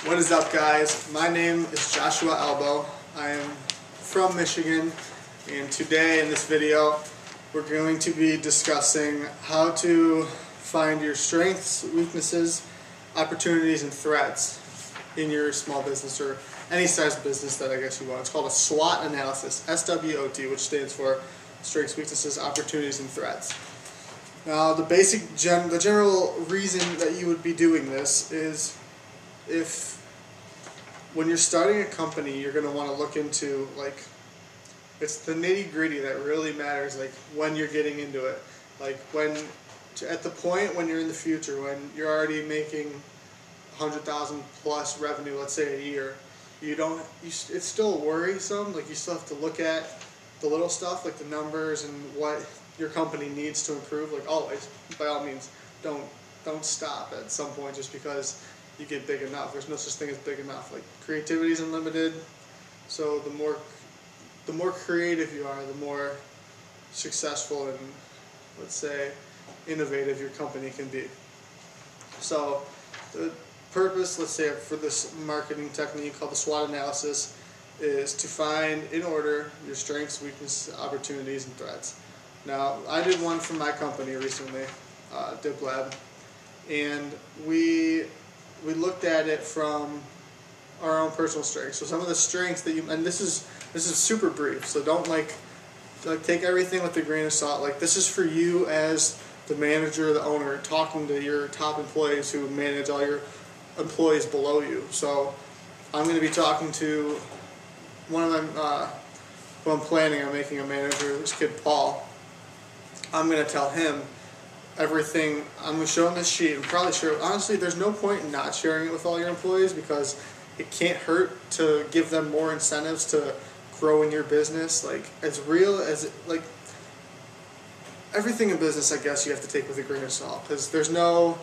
What is up, guys? My name is Joshua Elbow. I am from Michigan, and today in this video we're going to be discussing how to find your strengths, weaknesses, opportunities, and threats in your small business or any size business that I guess you want. It's called a SWOT Analysis, SWOT, which stands for Strengths, Weaknesses, Opportunities, and Threats. Now, the general reason that you would be doing this is if when you're starting a company, you're going to want to look into, like, it's the nitty-gritty that really matters, like when you're getting into it, like when at the point when you're in the future, when you're already making 100,000 plus revenue, let's say a year, it's still worrisome. Like, you still have to look at the little stuff, like the numbers and what your company needs to improve. Like, always, by all means, don't stop at some point just because you get big enough. There's no such thing as big enough. Like, creativity is unlimited, so the more creative you are, the more successful and, let's say, innovative your company can be. So the purpose, let's say, for this marketing technique called the SWOT analysis is to find, in order, your strengths, weaknesses, opportunities, and threats. Now, I did one for my company recently, Dip Lab, and we looked at it from our own personal strengths. So some of the strengths that and this is super brief, so don't like take everything with a grain of salt. Like, this is for you as the manager, the owner, talking to your top employees who manage all your employees below you. So I'm going to be talking to one of them who I'm planning on making a manager, this kid Paul. I'm going to tell him everything. I'm going to show him this sheet and probably share. Honestly, there's no point in not sharing it with all your employees because it can't hurt to give them more incentives to grow in your business. Like, as real as like everything in business, I guess you have to take with a grain of salt, because there's no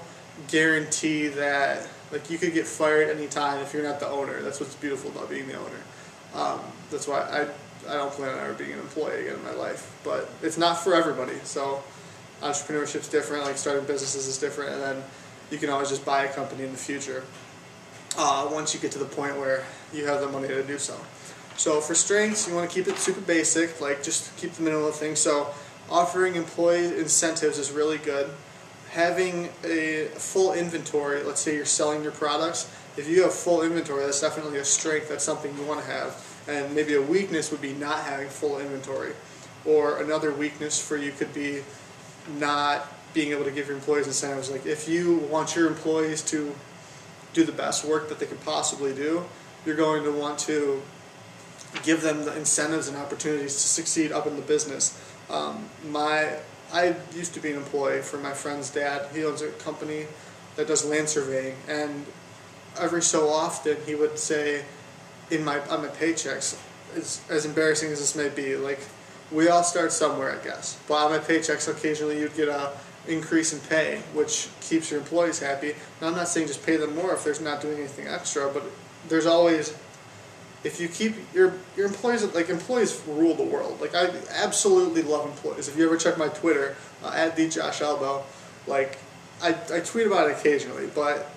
guarantee that, like, you could get fired anytime if you're not the owner. That's what's beautiful about being the owner. That's why I don't plan on ever being an employee again in my life. But it's not for everybody. So entrepreneurship's different. Like, starting businesses is different, and then you can always just buy a company in the future once you get to the point where you have the money to do so. So for strengths, you want to keep it super basic, like just keep the minimal things. So offering employee incentives is really good. Having a full inventory, let's say you're selling your products, if you have full inventory, that's definitely a strength. That's something you want to have. And maybe a weakness would be not having full inventory. Or another weakness for you could be not being able to give your employees incentives. Like, if you want your employees to do the best work that they could possibly do, you're going to want to give them the incentives and opportunities to succeed up in the business. I used to be an employee for my friend's dad. He owns a company that does land surveying, and every so often he would say on my paychecks, as embarrassing as this may be, like, we all start somewhere, I guess, but on my paychecks occasionally you'd get a increase in pay, which keeps your employees happy. Now, I'm not saying just pay them more if they're not doing anything extra, but there's always, if you keep your employees, like, employees rule the world. Like, I absolutely love employees. If you ever check my Twitter, at @TheJoshElbow, like, I tweet about it occasionally, but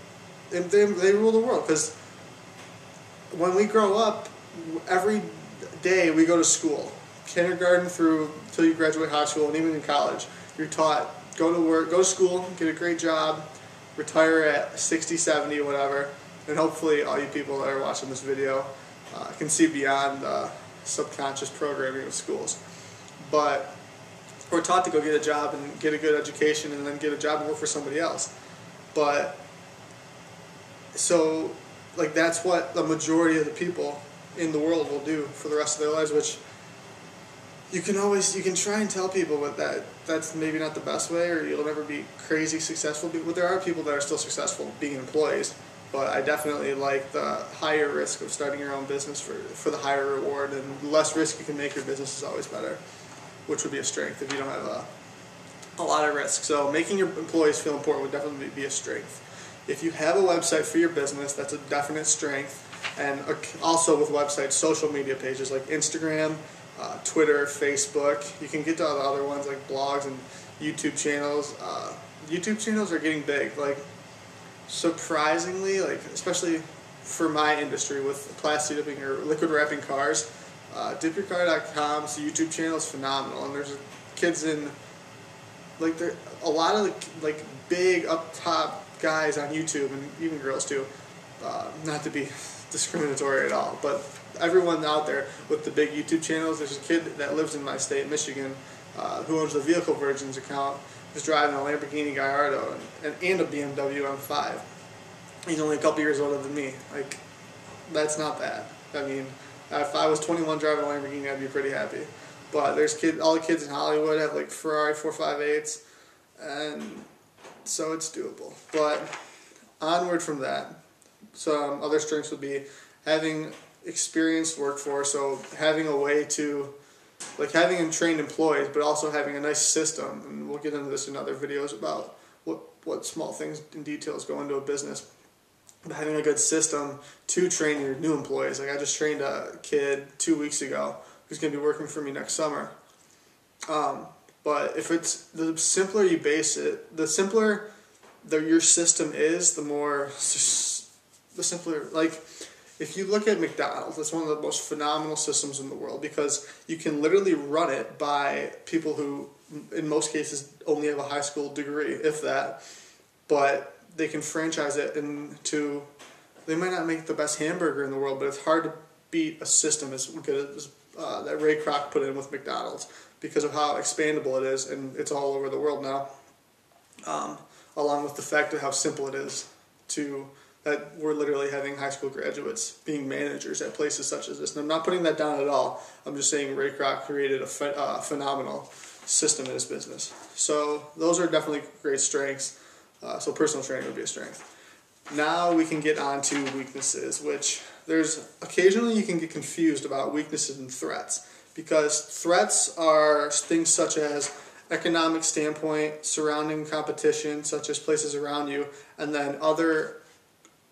they rule the world, because when we grow up, every day we go to school, kindergarten through till you graduate high school, and even in college, you're taught, go to work, go to school, get a great job, retire at 60, 70, whatever, and hopefully all you people that are watching this video can see beyond subconscious programming of schools. But we're taught to go get a job and get a good education and then get a job and work for somebody else. But so, like, that's what the majority of the people in the world will do for the rest of their lives, which you can try and tell people, but that's maybe not the best way, or you'll never be crazy successful. But there are people that are still successful being employees. But I definitely like the higher risk of starting your own business for the higher reward, and the less risk you can make your business is always better, which would be a strength if you don't have a lot of risk. So making your employees feel important would definitely be a strength. If you have a website for your business, that's a definite strength. And also with websites, social media pages like Instagram, Twitter, Facebook. You can get to all the other ones like blogs and YouTube channels. YouTube channels are getting big. Like, surprisingly, like, especially for my industry with plastic dipping or liquid wrapping cars, dipyourcar.com's YouTube channel is phenomenal, and there's kids in like there a lot of like big up top guys on YouTube, and even girls too. Not to be discriminatory at all, but everyone out there with the big YouTube channels. There's a kid that lives in my state, Michigan, who owns the Vehicle Virgins account. Who's driving a Lamborghini Gallardo and a BMW M5. He's only a couple years older than me. Like, that's not bad. I mean, if I was 21 driving a Lamborghini, I'd be pretty happy. But there's all the kids in Hollywood have like Ferrari 458s, and so it's doable. But onward from that, some other strengths would be having experienced workforce, so having a way to, like having trained employees, but also having a nice system, and we'll get into this in other videos about what small things and details go into a business. But having a good system to train your new employees. Like I just trained a kid 2 weeks ago who's going to be working for me next summer. But if it's the simpler you base it, the simpler your system is, the simpler. Like if you look at McDonald's, it's one of the most phenomenal systems in the world because you can literally run it by people who, in most cases, only have a high school degree, if that. But they can franchise it into. They might not make the best hamburger in the world, but it's hard to beat a system as good as that Ray Kroc put in with McDonald's because of how expandable it is, and it's all over the world now. Along with the fact of how simple it is that we're literally having high school graduates being managers at places such as this. And I'm not putting that down at all. I'm just saying Ray Kroc created a phenomenal system in his business. So those are definitely great strengths. So personal training would be a strength. Now we can get on to weaknesses, which occasionally you can get confused about weaknesses and threats, because threats are things such as economic standpoint, surrounding competition, such as places around you, and then other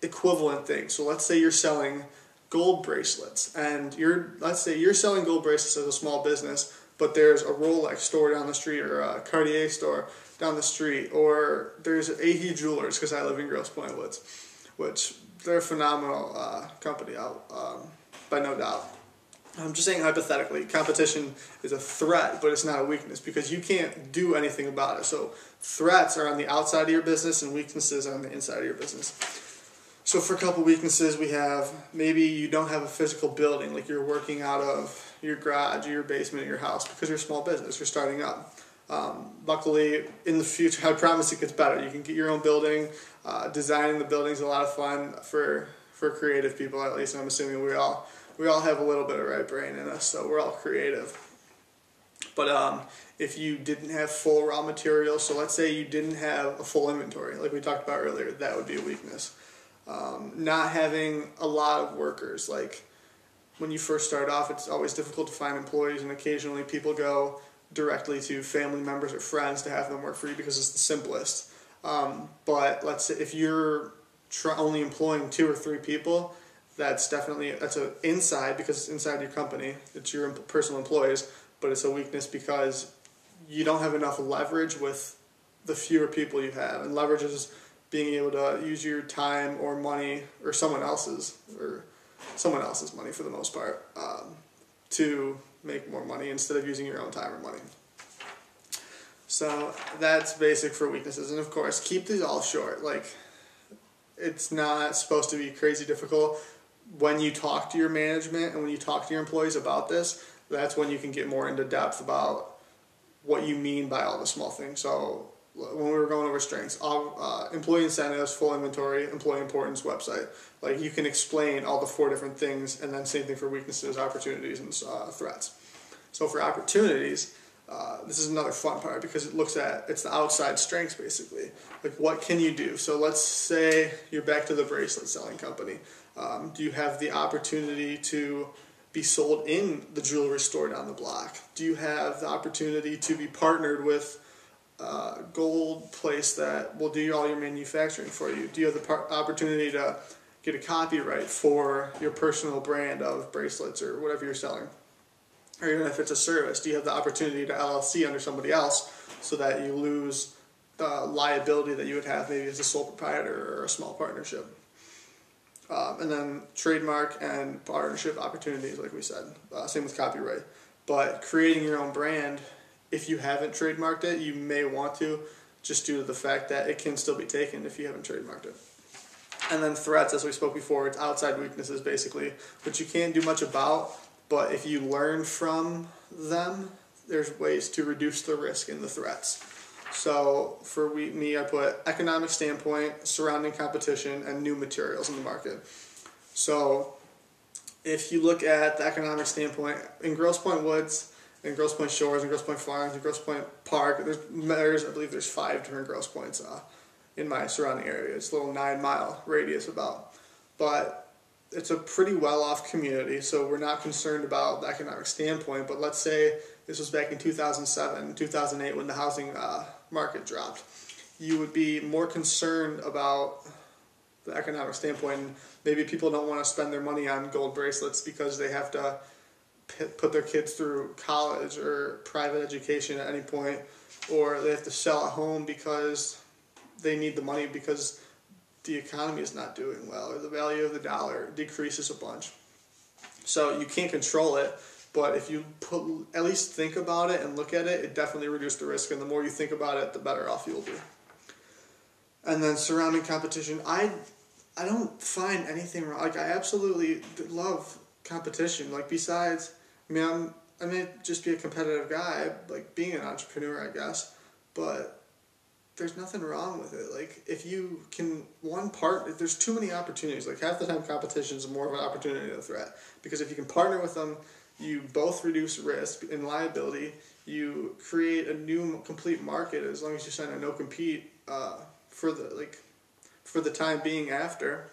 equivalent things. So let's say you're selling gold bracelets, and let's say you're selling gold bracelets as a small business, but there's a Rolex store down the street or a Cartier store down the street, or there's AE Jewelers, because I live in Grosse Pointe Woods, which they're a phenomenal company by no doubt. I'm just saying hypothetically, competition is a threat, but it's not a weakness because you can't do anything about it. So threats are on the outside of your business and weaknesses are on the inside of your business. So for a couple weaknesses, we have maybe you don't have a physical building, like you're working out of your garage or your basement of your house because you're a small business, you're starting up. Luckily, in the future, I promise it gets better. You can get your own building. Designing the building is a lot of fun for creative people, at least. I'm assuming we all have a little bit of right brain in us, so we're all creative. But if you didn't have full raw materials, so let's say you didn't have a full inventory, like we talked about earlier, that would be a weakness. Not having a lot of workers, like when you first start off, it's always difficult to find employees, and occasionally people go directly to family members or friends to have them work for you because it's the simplest. But let's say if you're only employing 2 or 3 people, that's an inside because it's inside your company. It's your personal employees, but it's a weakness because you don't have enough leverage with the fewer people you have. And leverage is being able to use your time or money or someone else's money for the most part to make more money instead of using your own time or money. So that's basic for weaknesses. And of course, keep these all short. Like, it's not supposed to be crazy difficult. When you talk to your management and when you talk to your employees about this, that's when you can get more into depth about what you mean by all the small things. So when we were going over strengths, employee incentives, full inventory, employee importance, website. Like, you can explain all the 4 different things, and then same thing for weaknesses, opportunities, and threats. So for opportunities, this is another fun part because it's the outside strengths basically. Like, what can you do? So let's say you're back to the bracelet selling company. Do you have the opportunity to be sold in the jewelry store down the block? Do you have the opportunity to be partnered with a gold place that will do all your manufacturing for you? Do you have the opportunity to get a copyright for your personal brand of bracelets or whatever you're selling? Or even if it's a service, do you have the opportunity to LLC under somebody else so that you lose the liability that you would have maybe as a sole proprietor or a small partnership? And then trademark and partnership opportunities, like we said. Same with copyright. But creating your own brand, if you haven't trademarked it, you may want to, just due to the fact that it can still be taken if you haven't trademarked it. And then threats, as we spoke before, it's outside weaknesses basically, which you can't do much about, but if you learn from them, there's ways to reduce the risk in the threats. So for me, I put economic standpoint, surrounding competition, and new materials in the market. So if you look at the economic standpoint, in Grosse Pointe Woods, in Grosse Pointe Shores, in Grosse Pointe Farms, in Grosse Pointe Park, I believe there's 5 different Grosse Pointes in my surrounding area. It's a little 9-mile radius about. But it's a pretty well-off community, so we're not concerned about the economic standpoint. But let's say this was back in 2007, 2008 when the housing market dropped. You would be more concerned about the economic standpoint. And maybe people don't want to spend their money on gold bracelets because they have to put their kids through college or private education at any point, or they have to sell a home because they need the money because the economy is not doing well, or the value of the dollar decreases a bunch. So you can't control it, but if you at least think about it and look at it, it definitely reduces the risk, and the more you think about it, the better off you'll be. And then surrounding competition, I don't find anything wrong. Like, I absolutely love competition. Like, besides, I may just be a competitive guy, like being an entrepreneur, I guess, but there's nothing wrong with it. Like, if you can, if there's too many opportunities, like half the time competition is more of an opportunity than a threat. Because if you can partner with them, you both reduce risk and liability, you create a new complete market as long as you sign a no-compete for the time being after,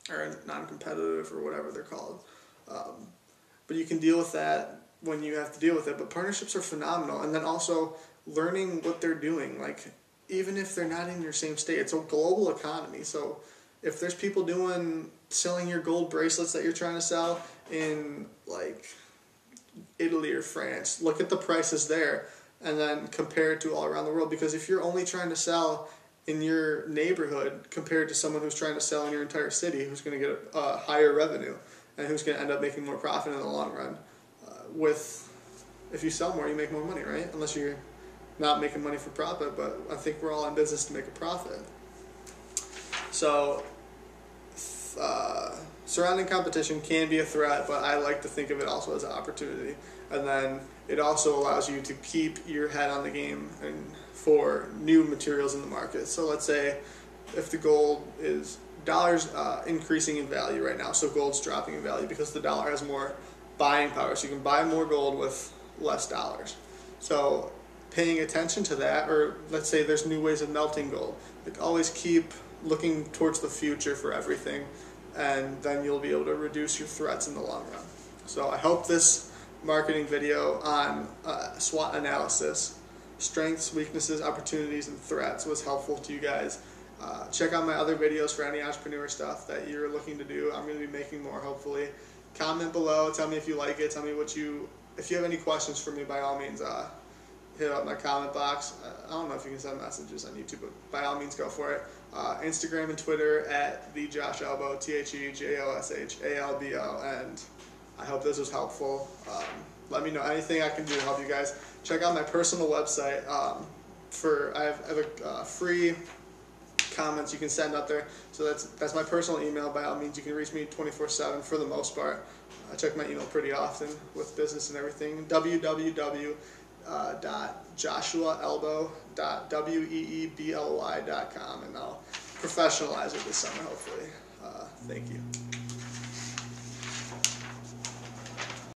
or non-competitive or whatever they're called. But you can deal with that when you have to deal with it. But partnerships are phenomenal. And then also learning what they're doing, like, even if they're not in your same state, it's a global economy. So if there's people selling your gold bracelets that you're trying to sell in like Italy or France, look at the prices there and then compare it to all around the world. Because if you're only trying to sell in your neighborhood compared to someone who's trying to sell in your entire city, who's going to get a higher revenue and who's going to end up making more profit in the long run. If you sell more, you make more money, right? Unless you're not making money for profit, but I think we're all in business to make a profit. So surrounding competition can be a threat, but I like to think of it also as an opportunity. And then it also allows you to keep your head on the game and for new materials in the market. So let's say if the gold is dollars increasing in value right now, so gold's dropping in value because the dollar has more buying power, so you can buy more gold with less dollars. So paying attention to that, or let's say there's new ways of melting gold, like always keep looking towards the future for everything, and then you'll be able to reduce your threats in the long run. So I hope this marketing video on SWOT analysis, strengths, weaknesses, opportunities, and threats, was helpful to you guys. Check out my other videos for any entrepreneur stuff that you're looking to do. I'm going to be making more, hopefully. Comment below, tell me if you like it, tell me if you have any questions for me, by all means, hit up my comment box. I don't know if you can send messages on YouTube, but by all means, go for it. Instagram and Twitter at @TheJoshAlbo, TheJoshAlbo, and I hope this was helpful. Let me know anything I can do to help you guys. Check out my personal website. I have a free comments you can send out there. So that's my personal email. By all means, you can reach me 24/7 for the most part. I check my email pretty often with business and everything. www.joshuaelbo.weebly.com, and I'll professionalize it this summer, hopefully. Thank you.